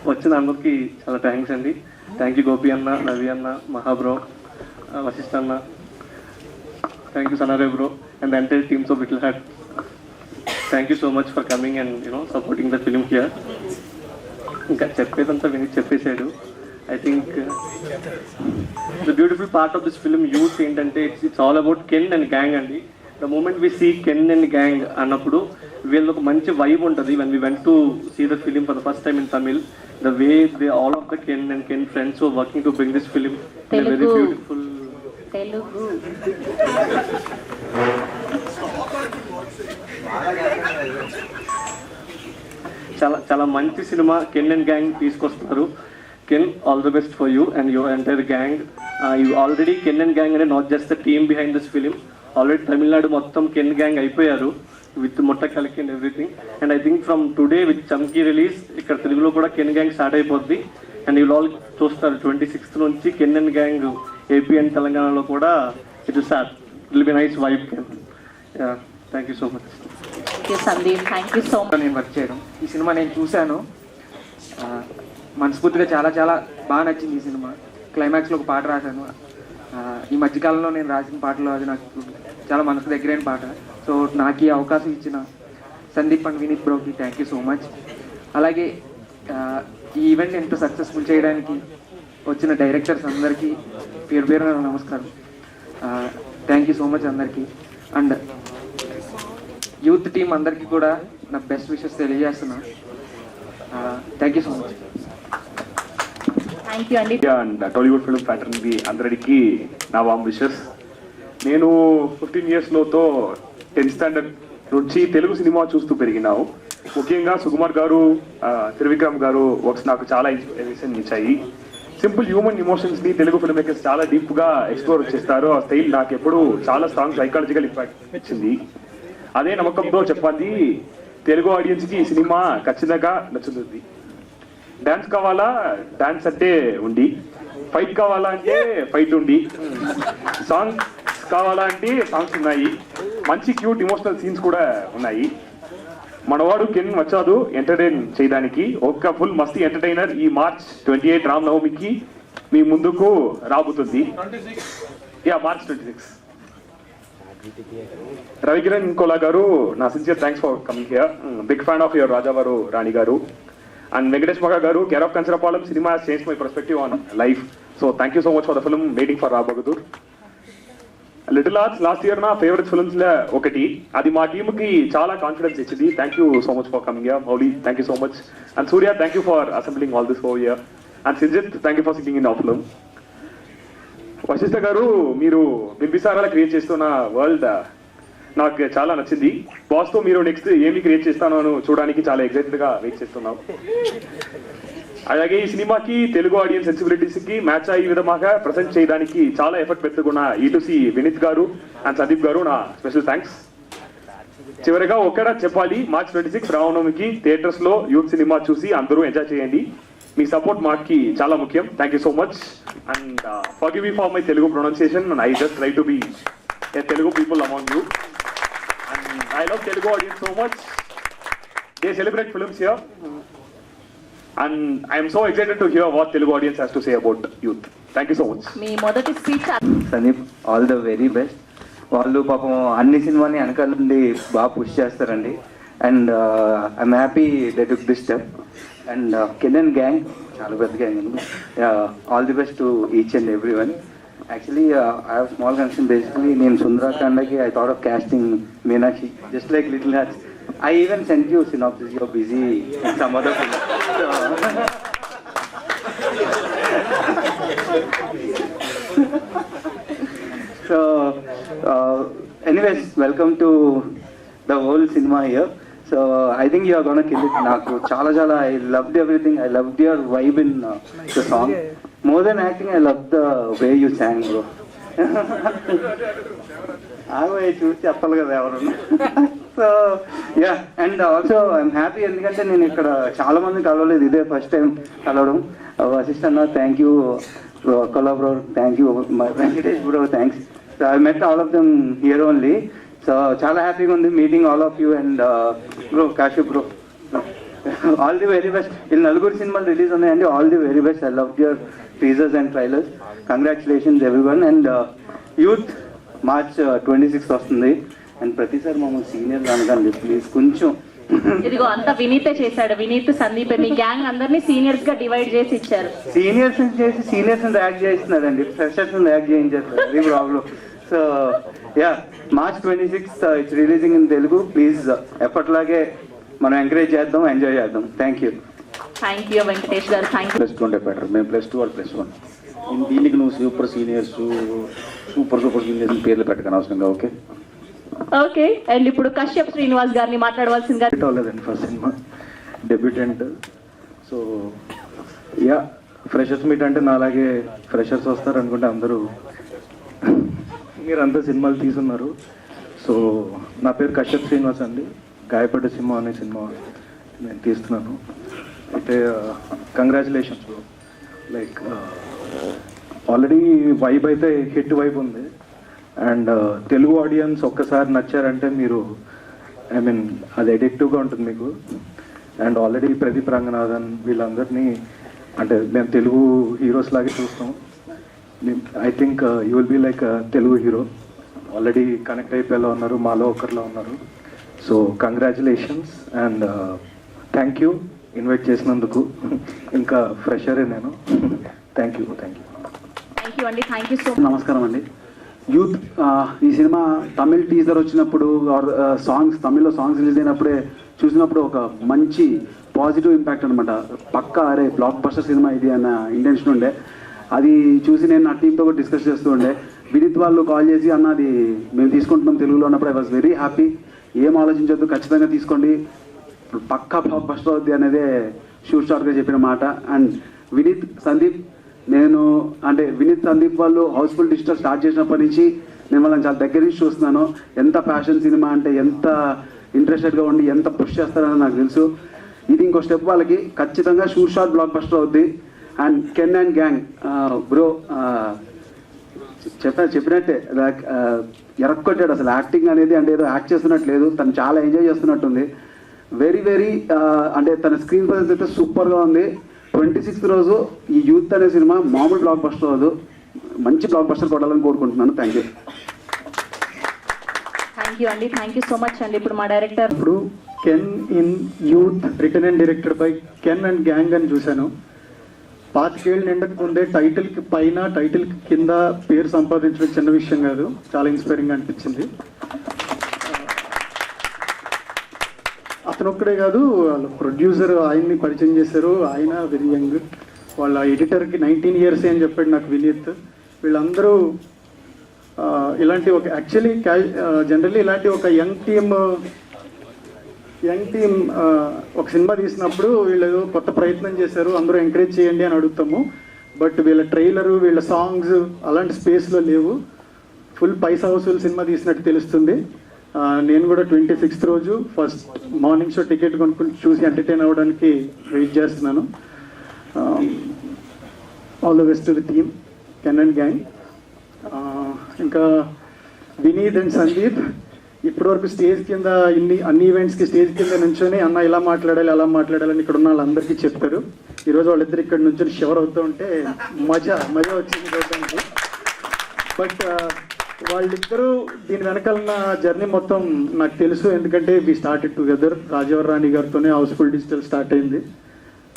వచ్చిన అందరికి చాలా thanks అండి. Thank you Gopi అన్న, రవి అన్న, మహాబ్రో, వశిష్ఠ అన్న, thank you సనారే bro and the entire teams of little heart. Thank you so much for coming and supporting the film here. ఇంకా చెప్పేదంతా విని చెప్పేశాడు. I think the beautiful part of this film, youth, ఏంటంటే it's all about Ken and gang అండి. The moment we see Ken and gang అన్నప్పుడు వీళ్ళకి మంచి vibe ఉంటుంది. When we went to see the film for the first time in Tamil, the way they all of the Ken and Ken friends were working to bring this film in a very beautiful Telugu. చాలా మంచి cinema can and gang తీసుకొస్తారు. Ken, all the best for you and your entire gang. You already Ken and gang and not just the team behind this film. Already Tamil Nadu mottam Ken gang అయిపోయారు with Motta Kalki and everything. And I think from today with Chamki release, ఇక్కడ తెలుగులో కూడా Ken gang start అయిపోద్ది. And you will all చూస్తారు 26th నుంచి Ken and gang AP and తెలంగాణలో కూడా it will start. It will be a nice vibe. Yeah, thank you so much. Thank you Sandeep. Thank you so much. నేను work చేయడం, ఈ cinema నేను చూశాను, మనస్ఫూర్తిగా చాలా చాలా బాగా నచ్చింది ఈ సినిమా. క్లైమాక్స్లో ఒక పాట రాశాను. ఈ మధ్యకాలంలో నేను రాసిన పాటలో అది నాకు చాలా మనసుకు దగ్గరైన పాట. సో నాకు ఈ అవకాశం ఇచ్చిన సందీప్ అండ్ వినీత్ బ్రోకి థ్యాంక్ యూ సో మచ్. అలాగే ఈ ఈవెంట్ ఎంత సక్సెస్ఫుల్ చేయడానికి వచ్చిన డైరెక్టర్స్ అందరికీ పేరు పేరున నమస్కారం. థ్యాంక్ యూ సో మచ్ అందరికీ. అండ్ యూత్ టీం అందరికీ కూడా నా బెస్ట్ విషెస్ తెలియజేస్తున్నా. Thank you so much. Thank you అండి. అండ్ టాలీవుడ్ ఫిల్మ్ ఫ్యాటర్నిటీ అందరికీ నా వామ్ విషెస్. నేను 15 yearsలోతో 10th standard నుంచి తెలుగు సినిమా చూస్తూ పెరిగినావు. ముఖ్యంగా సుకుమార్ గారు, త్రివిక్రమ్ గారు వర్క్స్ నాకు చాలా ఇన్స్పిరేషన్ ఇచ్చాయి. సింపుల్ హ్యూమన్ ఎమోషన్స్ని తెలుగు ఫిల్మ్ మేకర్స్ చాలా డీప్గా ఎక్స్ప్లోర్ చేస్తారు. ఆ స్టైల్ నాకు ఎప్పుడు చాలా స్ట్రాంగ్ సైకాలజికల్ ఇంపాక్ట్ ఇచ్చింది. అదే నమ్మకంతో చెప్పాలి, తెలుగు ఆడియన్స్కి ఈ సినిమా ఖచ్చితంగా నచ్చుతుంది. డాన్స్ కావాలా, డాన్స్ అంటే ఉండి, ఫైట్ కావాలా అంటే ఫైట్ ఉండి, సాంగ్స్ కావాలా అంటే సాంగ్స్ ఉన్నాయి, మంచి క్యూట్ ఇమోషనల్ సీన్స్ కూడా ఉన్నాయి. మనవాడు కెన్ వచ్చాడు ఎంటర్టైన్ చేయడానికి. ఒక ఫుల్ మస్తీ ఎంటర్టైనర్ ఈ March 28 రామనవమికి మీ ముందుకు రాబోతుంది. March 26. రవికిరణ్ కోలా గారు, నా sincere thanks for coming here. Big fan of your Rajavaru Rani Garu. And Venkatesh Maha గారు, care of Kancharapalem cinema has changed my perspective on life. So thank you so much for the film Waiting for Raa Bahadur. Little arts last year నా favourite films లో ఒకటి. అది మా team కి చాలా confidence ఇచ్చింది. Thank you so much for coming here. Mouli, thank you so much. And Surya, thank you for assembling all this over here. And Sinjith, thank you for singing in of film. Vashishta గారు, మీరు బింబిసారాల create చేస్తున్న world నాకు చాలా నచ్చింది. Boss తో మీరు next ఏమి create చేస్తానో చూడడానికి చాలా ఎక్సైటెడ్ గా వెయిట్ చేస్తున్నాం. అలాగే ఈ సినిమాకి తెలుగు ఆడియన్స్ సెన్సిబిలిటీస్ కి మ్యాచ్ అయ్యే విధంగా ప్రజెంట్ చేయడానికి చాలా ఎఫర్ట్ పెట్టుకున్న E2C వినీత్ గారు అండ్ సందీప్ గారు నా స్పెషల్ థ్యాంక్స్. చివరిగా ఒక్కడ చెప్పాలి, March 26 రామనవమికి థియేటర్స్ లో యూత్ సినిమా చూసి అందరూ ఎంజాయ్ చేయండి. మీ సపోర్ట్ మాకి చాలా ముఖ్యం. Thank you so much. And forgive me for my Telugu pronunciation. I just try to be A Telugu people among you. And I love Telugu audience so much. They celebrate films here. And I am so excited to hear what Telugu audience has to say about youth. Thank you so much. మీ మొదటి speech Sandeep, all the very best. వాళ్ళు పాపం అన్ని సినిమాని వెనకాల నుండి బాగా push చేస్తారండి. And I'm happy they took this step. And Ken gang చాలా పెద్ద గ్యాంగ్ అండి. All the best to each and every one. Actually I have small concern. Basically నేను సుందరాకాండకి I thought of casting Meenakshi, just like Little Hearts. I even sent you synopsis. You're busy in some other film. So anyways, welcome to the whole cinema here. So I think you are gonna kill it. Naku chala I loved everything. I loved your vibe in the song. More than acting, I loved the way you sang, bro. I చూసి చెప్పాలి కదా ఎవరు. So yeah, and also I'm happy ఎందుకంటే నేను ఇక్కడ చాలా మంది కలవలేదు, ఇదే ఫస్ట్ టైం కలవడం. వశిష్ఠ అన్న, thank you. Kola bro, thank you. Venkatesh bro, thanks. So I met all of them here only. So చాలా హ్యాపీగా ఉంది meeting all of you. And bro Kashi bro, all the very best. వీళ్ళు నలుగురు సినిమాలు రిలీజ్ ఉన్నాయండి. All the very best. I love your teasers and trailers. Congratulations everyone. And youth March 26 వస్తుంది. And ప్రతిసారి మమ్మల్ని సీనియర్ అనకండి ప్లీజ్. కొంచెం ఇదిగో అంతా వినీతే చేశాడు. వినీత్, సందీప్, మీ గ్యాంగ్ అందరినీ సీనియర్స్ గా డివైడ్ చేసి ఇచ్చారు. సీనియర్స్ చేసి సీనియర్స్ యాక్ట్ చేస్తున్నారండి. ఫ్రెషర్స్ యాక్ట్ చేయించేస్తారు. అది problem. So yeah, March 26 it's releasing in Telugu. Please ఎప్పట్లాగే మనం ఎంకరేజ్ చేద్దాం, ఎంజాయ్ చేద్దాం. Thank you. Thank you Venkatesh garu. Thank you. +2 ఉంటే బెటర్. మేము +2 వాళ్ళు +1. దీనికి నువ్వు సూపర్ సీనియర్స్ సూపర్ సీనియర్స్ పేర్లు పెట్టకని అవసరంగా. Okay okay. అండ్ ఇప్పుడు కశ్యప్ శ్రీనివాస్ గారిని మాట్లాడవలసిందిగా. అవ్వలేదండి first cinema, debutante. So ya, freshers meet అంటే నా అలాగే ఫ్రెషర్స్ వస్తారు అనుకుంటే అందరూ మీరంతా సినిమాలు తీసున్నారు. సో నా పేరు కశ్యప్ శ్రీనివాస్ అండి. గాయపడ్డ సింహం అనే సినిమా నేను తీస్తున్నాను. అయితే congratulations bro. Like already vibe అయితే హిట్ వైబ్ ఉంది. అండ్ తెలుగు ఆడియన్స్ ఒక్కసారి నచ్చారంటే మీరు ఐ మీన్ అది అడిక్టివ్గా ఉంటుంది మీకు. అండ్ ఆల్రెడీ ప్రదీప్ రంగనాథన్ వీళ్ళందరినీ అంటే మేము తెలుగు హీరోస్ లాగే చూస్తాం. I think you will be like Telugu hero. Already connect అయిపోయేలా ఉన్నారు, మాలో ఒకరిలో ఉన్నారు. So congratulations and thank you invite చేసినందుకు. ఇంకా ఫ్రెషరే నేను. Thank you. థ్యాంక్ యూ అండి. Thank you so much. నమస్కారం అండి. యూత్ ఈ సినిమా తమిళ్ టీజర్ వచ్చినప్పుడు సాంగ్స్ తమిళ్లో సాంగ్స్ రిలీజ్ అయినప్పుడే చూసినప్పుడు ఒక మంచి పాజిటివ్ ఇంపాక్ట్ అనమాట. పక్కా అరే బ్లాక్ బస్టర్ సినిమా ఇది అన్న ఇంటెన్షన్ ఉండే. అది చూసి నేను నా టీంతో కూడా డిస్కస్ చేస్తూ ఉండే. వినీత్ వాళ్ళు కాల్ చేసి అన్నది మేము తీసుకుంటున్నాం తెలుగులో అన్నప్పుడు ఐ వాజ్ వెరీ హ్యాపీ. ఏం ఆలోచించొద్దు, ఖచ్చితంగా తీసుకోండి, పక్కా బ్లాక్ బస్టర్ అవుద్ది అనేదే షూర్ షార్ట్గా చెప్పిన మాట. అండ్ వినీత్, సందీప్, నేను అంటే వినీత్, సందీప్ వాళ్ళు హౌస్ఫుల్ డిజిటల్ స్టార్ట్ చేసినప్పటి నుంచి నేను వాళ్ళని చాలా దగ్గర నుంచి చూస్తున్నాను. ఎంత ప్యాషన్ సినిమా అంటే ఎంత ఇంట్రెస్టెడ్గా ఉండి ఎంత పుష్ చేస్తారని నాకు తెలుసు. ఇది ఇంకో స్టెప్ వాళ్ళకి ఖచ్చితంగా షూర్ షార్ట్ బ్లాక్ బస్టర్ అవుద్ది. And can and gang bro చెప్పినట్టే ఎరక్కొట్టాడు. అసలు యాక్టింగ్ అనేది అంటే ఏదో యాక్ట్ చేస్తున్నట్టు లేదు, తను చాలా ఎంజాయ్ చేస్తున్నట్టుంది. వెరీ వెరీ అంటే తన స్క్రీన్ ప్రెజెన్స్ అయితే సూపర్గా ఉంది. 26th రోజు ఈ యూత్ అనే సినిమా మామూలు బ్లాక్ బస్టర్ అవ్వదు, మంచి బ్లాక్ బస్టర్ కొట్టాలని కోరుకుంటున్నాను. Thank you. థ్యాంక్ యూ అండి, థ్యాంక్ యూ సో మచ్ అండి. ఇప్పుడు మా డైరెక్టర్ ఇప్పుడు can in youth return and directed by can and gang అని చూశాను. 25 ఏళ్ళు నిండక ముందే టైటిల్కి పైన టైటిల్కి కింద పేరు సంపాదించడం చిన్న విషయం కాదు, చాలా ఇన్స్పైరింగ్ అనిపించింది. అతను ఒక్కడే కాదు, వాళ్ళ ప్రొడ్యూసర్ ఆయన్ని పరిచయం చేశారు, ఆయన వెరీ యంగ్. వాళ్ళ ఎడిటర్కి 19 years అని చెప్పాడు నాకు వినీత్. వీళ్ళందరూ ఇలాంటి ఒక యాక్చువల్లీ జనరల్లీ ఇలాంటి ఒక యంగ్ టీమ్ ఒక సినిమా తీసినప్పుడు వీళ్ళు కొత్త ప్రయత్నం చేశారు, అందరూ ఎంకరేజ్ చేయండి అని అడుగుతాము. బట్ వీళ్ళ ట్రైలరు, వీళ్ళ సాంగ్స్ అలాంటి స్పేస్లో లేవు. ఫుల్ పైసా వసూలు సినిమా తీసినట్టు తెలుస్తుంది. నేను కూడా 26th రోజు ఫస్ట్ మార్నింగ్ షో టికెట్ కొనుక్కొని చూసి ఎంటర్టైన్ అవ్వడానికి వెయిట్ చేస్తున్నాను. All the best to the team can and gang. ఇంకా వినీత్ అండ్ సందీప్ ఇప్పటివరకు స్టేజ్ కింద అన్ని ఈవెంట్స్కి స్టేజ్ కింద నుంచొని అన్న ఇలా మాట్లాడాలి అలా మాట్లాడాలని ఇక్కడ ఉన్న వాళ్ళందరికీ చెప్పారు. ఈరోజు వాళ్ళిద్దరు ఇక్కడ నుంచి షవర్ అవుతూ ఉంటే మజా వచ్చింది చూడడానికి. బట్ వాళ్ళిద్దరూ దీని వెనకాలన్న జర్నీ మొత్తం నాకు తెలుసు, ఎందుకంటే వి స్టార్టెడ్ టుగెదర్. రాజవర్ రాణి గారితోనే హౌస్ఫుల్ డిజిటల్ స్టార్ట్ అయింది.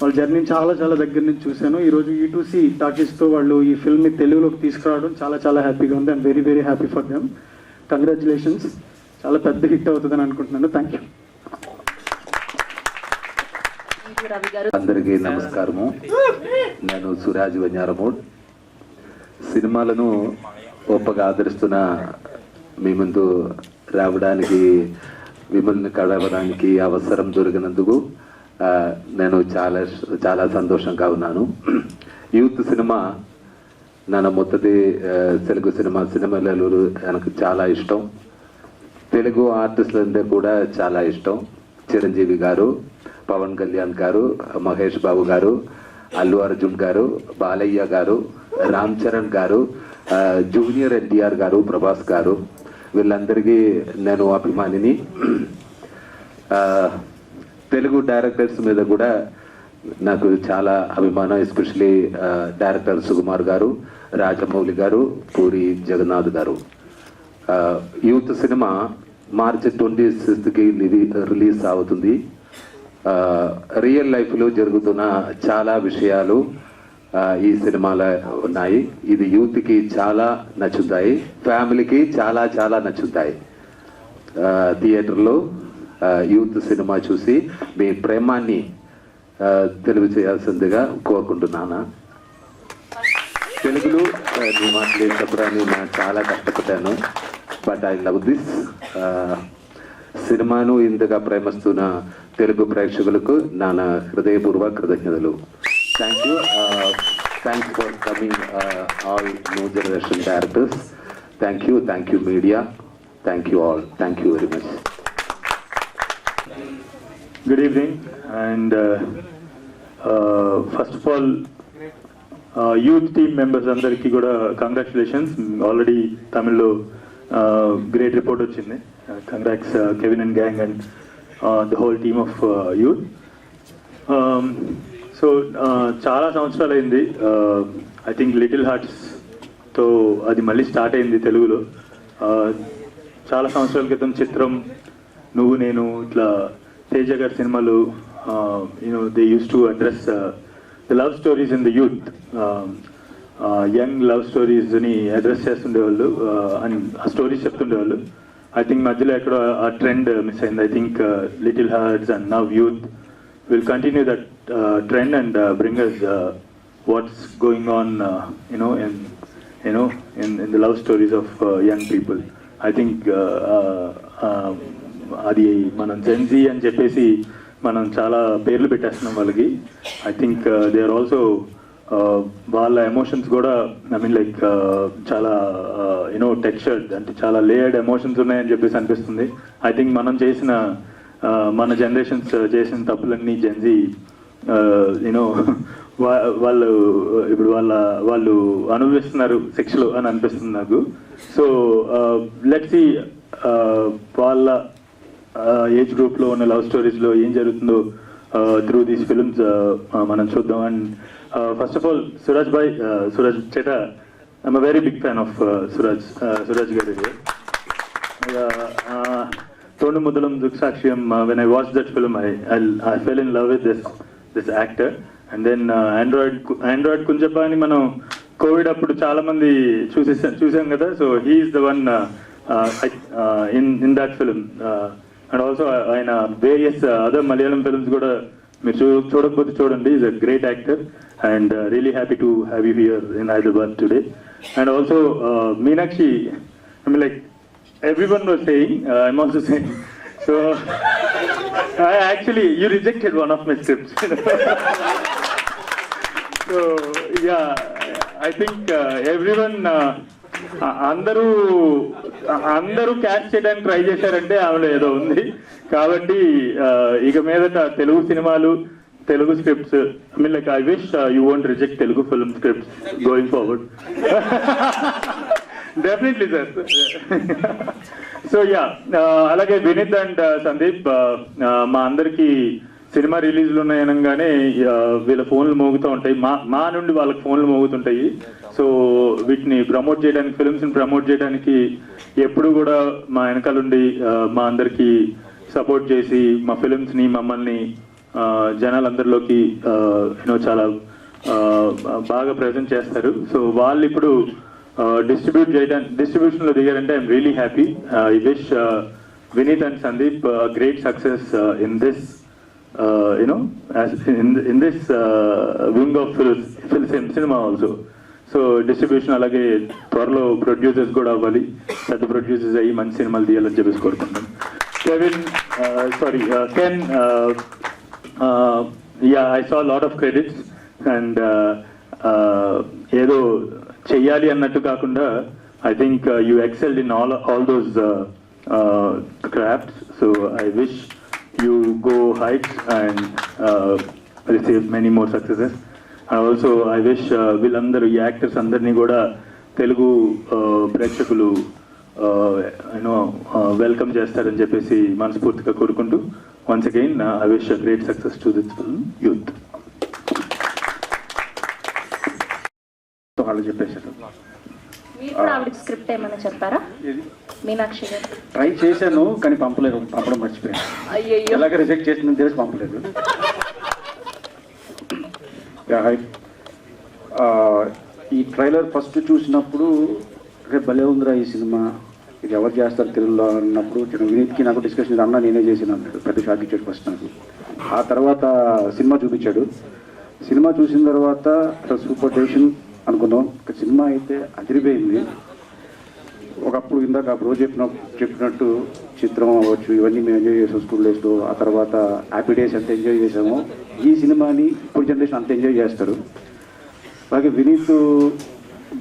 వాళ్ళ జర్నీని చాలా దగ్గర నుంచి చూశాను. ఈరోజు E2C టాకీస్తో వాళ్ళు ఈ ఫిల్మ్ని తెలుగులోకి తీసుకురావడం చాలా హ్యాపీగా ఉంది. I'm very very happy for them. Congratulations, చాలా పెద్ద హిట్ అవుతుందని అనుకుంటున్నాను. Thank you. అందరికీ నమస్కారము. నేను సురాజ్ వన్యారమూడ్. సినిమాలను గొప్పగా ఆదరిస్తున్న మీ ముందు రావడానికి, మిమ్మల్ని కలవడానికి అవసరం దొరికినందుకు నేను చాలా సంతోషంగా ఉన్నాను. యూత్ సినిమా ನನ್ನ మొదటి తెలుగు సినిమాలలో నాకు చాలా ఇష్టం. తెలుగు ఆర్టిస్టులంటే కూడా చాలా ఇష్టం. చిరంజీవి గారు, పవన్ కళ్యాణ్ గారు, మహేష్ బాబు గారు, అల్లు అర్జున్ గారు, బాలయ్య గారు, రామ్ చరణ్ గారు, జూనియర్ ఎన్టీఆర్ గారు, ప్రభాస్ గారు, వీళ్ళందరికీ నేను అభిమానిని. తెలుగు డైరెక్టర్స్ మీద కూడా నాకు చాలా అభిమానం. ఎస్పెషలీ డైరెక్టర్ సుకుమార్ గారు, రాజమౌళి గారు, పూరి జగన్నాథ్ గారు. యూత్ సినిమా March 26కి రిలీజ్ అవుతుంది. రియల్ లైఫ్లో జరుగుతున్న చాలా విషయాలు ఈ సినిమాలో ఉన్నాయి. ఇది యూత్కి చాలా నచ్చుతాయి, ఫ్యామిలీకి చాలా నచ్చుతాయి. థియేటర్లో యూత్ సినిమా చూసి మీ ప్రేమాన్ని తెలియజేయాల్సిందిగా కోరుకుంటున్నాను. తెలుగులో నేను మాట్లాడేటప్పుడు నేను చాలా కష్టపడ్డాను. But I love this. సినిమాను ఇంతగా ప్రేమిస్తున్న తెలుగు ప్రేక్షకులకు నా హృదయపూర్వక కృతజ్ఞతలు. Thank you. Thanks for coming all new generation directors. Thank you media. Thank you all. Thank you very much. Good evening, and first of all, youth team members అందరికి కూడా congratulations. Already తమిళ్లో గ్రేట్ రిపోర్ట్ వచ్చింది. Congrats Kevin and gang and the whole team of youth. So చాలా సంవత్సరాలు అయింది. I think little హార్ట్స్తో అది మళ్ళీ start అయింది తెలుగులో. చాలా సంవత్సరాల క్రితం చిత్రం, నువ్వు నేను, ఇట్లా తేజ గారి సినిమాలు, they use to address the love stories in the youth. Young love స్టోరీస్ని అడ్రస్ చేస్తుండేవాళ్ళు అండ్ ఆ స్టోరీస్ చెప్తుండేవాళ్ళు. ఐ థింక్ మధ్యలో ఎక్కడో ఆ ట్రెండ్ మిస్ అయింది. I think little hearts and now youth will continue that trend and bring us what's going on in the love stories of young people. I think అది మనం Gen Z అని చెప్పేసి మనం చాలా పేర్లు పెట్టేస్తున్నాం వాళ్ళకి. I think they are also వాళ్ళ ఎమోషన్స్ కూడా లైక్ చాలా టెక్స్చర్డ్, అంటే చాలా లేయర్డ్ ఎమోషన్స్ ఉన్నాయని చెప్పేసి అనిపిస్తుంది. ఐ థింక్ మనం చేసిన మన జనరేషన్స్ చేసిన తప్పులన్నీ జెన్జీ వాళ్ళు ఇప్పుడు వాళ్ళు అనుభవిస్తున్నారు శిక్షలు అని అనిపిస్తుంది నాకు. సో లెట్స్ సీ వాళ్ళ ఏజ్ గ్రూప్లో ఉన్న లవ్ స్టోరీస్లో ఏం జరుగుతుందో త్రూ దీస్ ఫిల్మ్స్ మనం చూద్దాం. And first of all Suraj చేట, I'm a very big fan of Suraj గారి. తోండు ముద్దలం దుఃఖసాక్ష్యం, when I watch that film I fell in love with this actor. And then Android Kunjappa అని మనం కోవిడ్ అప్పుడు చాలా మంది చూసాం కదా. So he's the one in that film. And also ఆయన వేరియస్ అదర్ మలయాళం ఫిల్మ్స్ కూడా మీరు చూడకపోతే చూడండి. Is a great actor and really happy to have you here in Hyderabad today. And also Meenakshi, I mean like everyone was saying, I'm also saying, so you rejected one of my scripts. So yeah, I think everyone అందరూ catch చేయడానికి try చేశారంటే ఆమెలో ఏదో ఉంది. కాబట్టి ఇక మీదట తెలుగు సినిమాలు, Telugu scripts, I mean like I wish you won't reject Telugu film scripts going forward. Definitely sir. So yeah, అలాగే వినీత్ అండ్ సందీప్, మా అందరికి సినిమా రిలీజ్లు ఉన్నాయనగానే వీళ్ళ ఫోన్లు మోగుతూ ఉంటాయి, మా నుండి వాళ్ళకి ఫోన్లు మోగుతుంటాయి. సో వీటిని ప్రమోట్ చేయడానికి, ఫిల్మ్స్ని ప్రమోట్ చేయడానికి ఎప్పుడు కూడా మా వెనకాలండి మా అందరికి సపోర్ట్ చేసి మా ఫిల్మ్స్ని, మమ్మల్ని జనాలందరిలోకి చాలా బాగా ప్రజెంట్ చేస్తారు. సో వాళ్ళు ఇప్పుడు డిస్ట్రిబ్యూషన్లో దిగారంటే I'm really happy. I wish Vineeth and Sandeep great success in this in this wing of cinema also. So distribution అలాగే త్వరలో ప్రొడ్యూసర్స్ కూడా అవ్వాలి, పెద్ద ప్రొడ్యూసర్స్ అయ్యి మంచి సినిమాలు తీయాలని చెప్పేసి కోరుకుంటాం. Ken, yeah, I saw a lot of credits and ఏదో చెయ్యాలి అన్నట్టు కాకుండా I think you excelled in all those crafts. So I wish you go heights and receive many more successes. And also I wish వీళ్ళందరూ ఈ actors అందరినీ కూడా తెలుగు ప్రేక్షకులు welcome చేస్తారని చెప్పేసి మనస్ఫూర్తిగా కోరుకుంటూ once again I wish great success to this film youth. వాళ్ళు చెప్పేశారు. స్క్రిప్ట్ ఏమైనా చెప్పారా మీనాక్షి గారు? ట్రై చేశాను కానీ పంపడం మర్చిపోయాను. ఎలాగ రిజెక్ట్ చేసిందని తెలిసి పంపలేదు. ఈ ట్రైలర్ ఫస్ట్ చూసినప్పుడు భలే ఉందిరా ఈ సినిమా, ఇది ఎవరు చేస్తారు తెలుగులో అన్నప్పుడు వినీత్కి నాకు డిస్కషన్ అన్నా నేనే చేసిన అన్నాడు. పెద్ద షాక్ ఇచ్చాడు ఫస్ట్ నాకు. ఆ తర్వాత సినిమా చూపించాడు. సినిమా చూసిన తర్వాత సూపర్ డెసిషన్ అనుకున్నాం. సినిమా అయితే అదిరిపోయింది. ఒకప్పుడు ఇందాక బ్రో చెప్పినట్టు చిత్రం అవ్వచ్చు, ఇవన్నీ మేము ఎంజాయ్ చేసాం స్కూల్ డేస్లో. ఆ తర్వాత హ్యాపీ డేస్ ఎంత ఎంజాయ్ చేసామో ఈ సినిమాని ఇప్పుడు జనరేషన్ అంత ఎంజాయ్ చేస్తారు. అలాగే వినీత్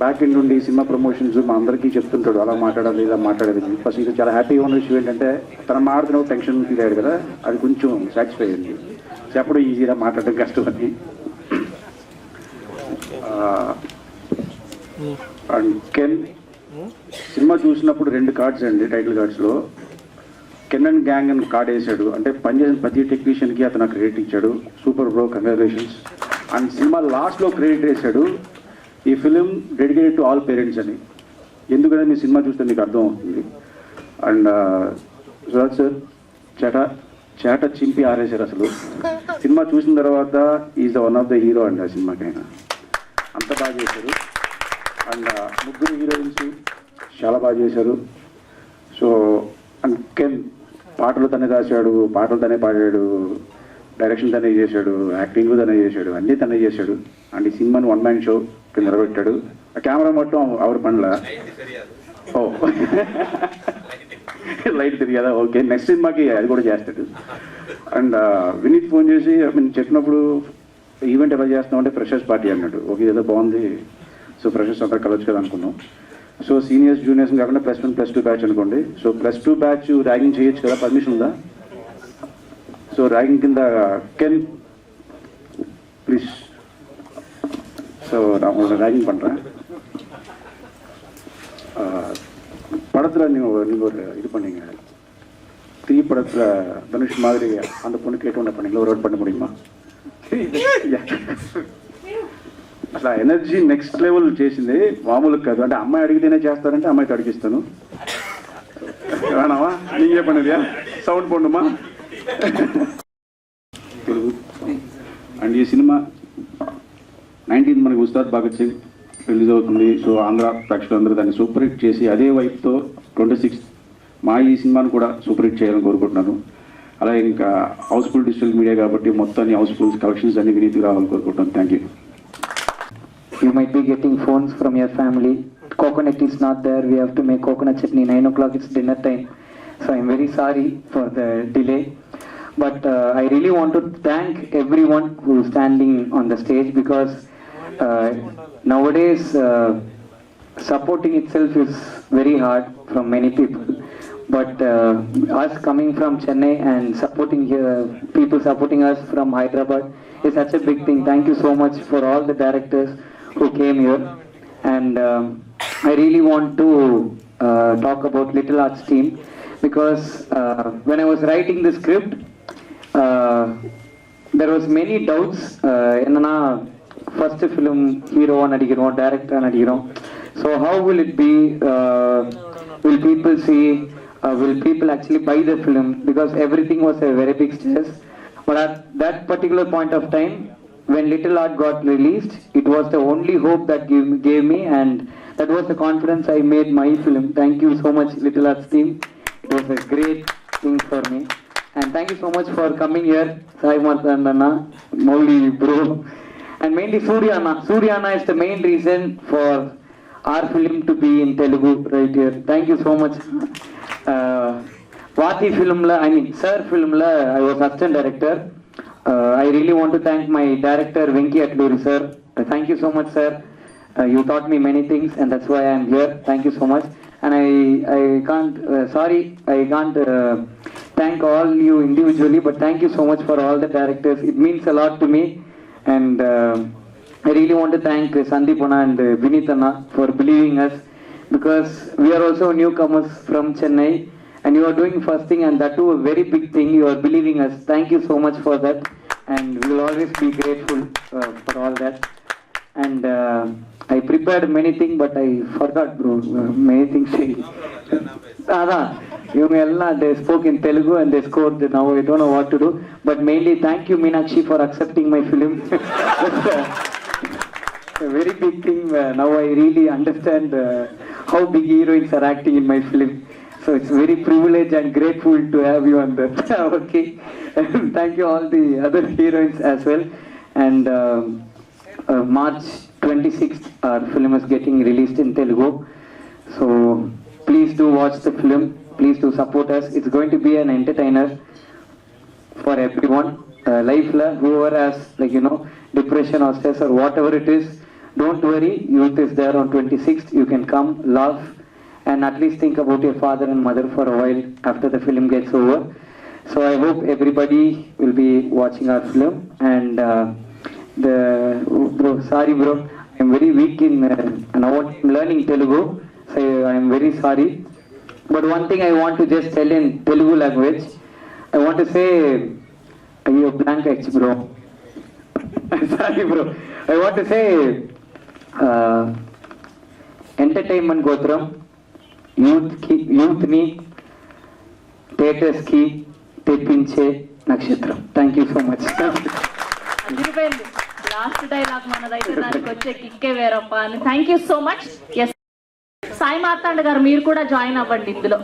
బ్యాక్ ఎండ్ నుండి సినిమా ప్రమోషన్స్ మా అందరికీ చెప్తుంటాడు, అలా మాట్లాడాలి ఇలా మాట్లాడాలి. ఫస్ట్ ఇది చాలా హ్యాపీగా ఉన్న విషయం ఏంటంటే తన మాట్లాడిన టెన్షన్ ఫీల్ అయ్యాడు కదా, అది కొంచెం సాటిస్ఫై అయింది. చెప్పడం ఈజీగా మాట్లాడడం కష్టం అని. అండ్ కెన్ సినిమా చూసినప్పుడు 2 కార్డ్స్ అండి టైటిల్ కార్డ్స్లో కెన్ అండ్ గ్యాంగ్ అని కార్డ్ వేసాడు. అంటే పనిచేసిన ప్రతి టెక్నీషియన్కి అతను క్రెడిట్ ఇచ్చాడు. Super bro, congratulations. And cinema లాస్ట్లో క్రెడిట్ వేసాడు, ఈ film dedicated to all parents అని. ఎందుకంటే మీ సినిమా చూస్తే మీకు అర్థం అవుతుంది. అండ్ సురాజ్ సార్ చేట చింపి ఆరేశారు అసలు. సినిమా చూసిన తర్వాత is the one of the hero అండి ఆ సినిమాకైనా, అంత బాగా చేశారు. అండ్ 3 హీరోయిన్స్ చాలా బాగా చేశారు. సో అండ్ కెన్ పాటలు తనే రాశాడు, పాటలు తనే పాడాడు, డైరెక్షన్ తనే చేశాడు, యాక్టింగ్ తనే చేశాడు, అన్నీ తనే చేశాడు. అండ్ ఈ సినిమాని 1 మ్యాన్ షో కింద నిలబెట్టాడు. ఆ కెమెరా మొత్తం అవర్ పనుల లైట్ తిరిగదా, ఓకే నెక్స్ట్ సినిమాకి అది కూడా చేస్తాడు. అండ్ వినీత్ ఫోన్ చేసి చెప్పినప్పుడు ఈవెంట్ ఎలా చేస్తామంటే ఫ్రెషర్స్ పార్టీ అన్నాడు. ఓకే ఏదో బాగుంది, సో ఫ్రెషర్స్ అందరూ కలవచ్చు కదా అనుకున్నాం. సో సీనియర్స్ జూనియర్స్ కాకుండా +1 +2 బ్యాచ్ అనుకోండి. సో +2 బ్యాచ్ ర్యాగింగ్ చేయొచ్చు కదా, పర్మిషన్ ఉందా? సో ర్యాగింగ్ కింద కెన్ ప్లీజ్, సో ర్యాగింగ్ பண்ணுறேன். படத்தில் நீங்கள் இது பண்ணீங்க, படத்தில் தனுஷ் மாதிரி அந்த பொண்ணு கேட்டு பண்ணீங்களா, ஒரு பண்ண முடியுமா? అసలు ఎనర్జీ నెక్స్ట్ లెవెల్ చేసింది, మామూలు కాదు. అంటే అమ్మాయి అడిగితేనే చేస్తారంటే అమ్మాయితో అడిగిస్తాను. వేణావా నీకే పనిదియా, సౌండ్ పండుమా. తెలుగు అండ్ ఈ సినిమా 19th మనకి ఉస్తాద్ భగత్ సింగ్ రిలీజ్ అవుతుంది. సో ఆంధ్ర ప్రేక్షకులందరూ దాన్ని సూపర్ హిట్ చేసి అదే వైపుతో 26th మా ఈ సినిమాను కూడా సూపర్ హిట్ చేయాలని కోరుకుంటున్నాను. అలాగే ఇంకా హౌస్ఫుల్ డిజిటల్ మీడియా కాబట్టి మొత్తాన్ని హౌస్ఫుల్ కలెక్షన్స్ అన్ని వినీతి రావాలని కోరుకుంటున్నాను. Thank you. You might be getting phones from your family. Coconut is not there. We have to make coconut chutney. 9 o'clock it's dinner time. So I'm very sorry for the delay. But I really want to thank everyone who's standing on the stage because nowadays supporting itself is very hard from many people. But us coming from Chennai and supporting here, people supporting us from Hyderabad is such a big thing. Thank you so much for all the directors who came here. And I really want to talk about Little Arts team because when I was writing the script, there was many doubts. Enna first film hero an adigirom, director an adigirom. So how will it be? Will people see? Will people actually buy the film? Because everything was a very big stress. But at that particular point of time, when Little Art got released, it was the only hope that gave me, and that was the confidence I made my film. Thank you so much, Little Arts team. It was a great thing for me. And thank you so much for coming here, Sai Marthanana, Mauli bro, and mainly Suryana. Suryana is the main reason for our film to be in Telugu right here. Thank you so much. Vati film la, I mean Sir film la, I was assistant director. I really want to thank my director Venki Atluri sir. Thank you so much sir. You taught me many things and that's why I am here. Thank you so much. And I can't thank all you individually, but thank you so much for all the directors. It means a lot to me. And I really want to thank Sandeep Anna and Vinith Anna for believing us because we are also newcomers from Chennai. And you are doing first thing and that too a very big thing. You are believing us. Thank you so much for that. And we will always be grateful for all that. And I prepared many things but I forgot bro. Many things. They spoke in Telugu and they scored. Now I don't know what to do. But mainly thank you Meenakshi for accepting my film. A very big thing. Now I really understand how big heroines are acting in my film. So it's very privileged and grateful to have you on that. Okay. Thank you all the other heroines as well. And March 26th our film is getting released in Telugu. So please do watch the film. Please do support us. It's going to be an entertainer for everyone. Life la, whoever has depression or stress or whatever it is, don't worry. Youth is there on 26th. You can come, laugh, and at least think about your father and mother for a while after the film gets over. So I hope everybody will be watching our film. And sorry bro, I'm very weak in now I'm learning Telugu, so I'm very sorry. But one thing I want to just tell in Telugu language, I want to say, you blank H bro. Sorry bro. I want to say, entertainment gotram. Youth ని theatres కి తెప్పించే నక్షత్రం. Thank you so much. Last dialogue మనదైతే దానికి వచ్చే కిక్కే వేరప్ప అని. Thank you so much. Yes, Sai Marthanda garu మీరు కూడా జాయిన్ అవ్వండి ఇందులో.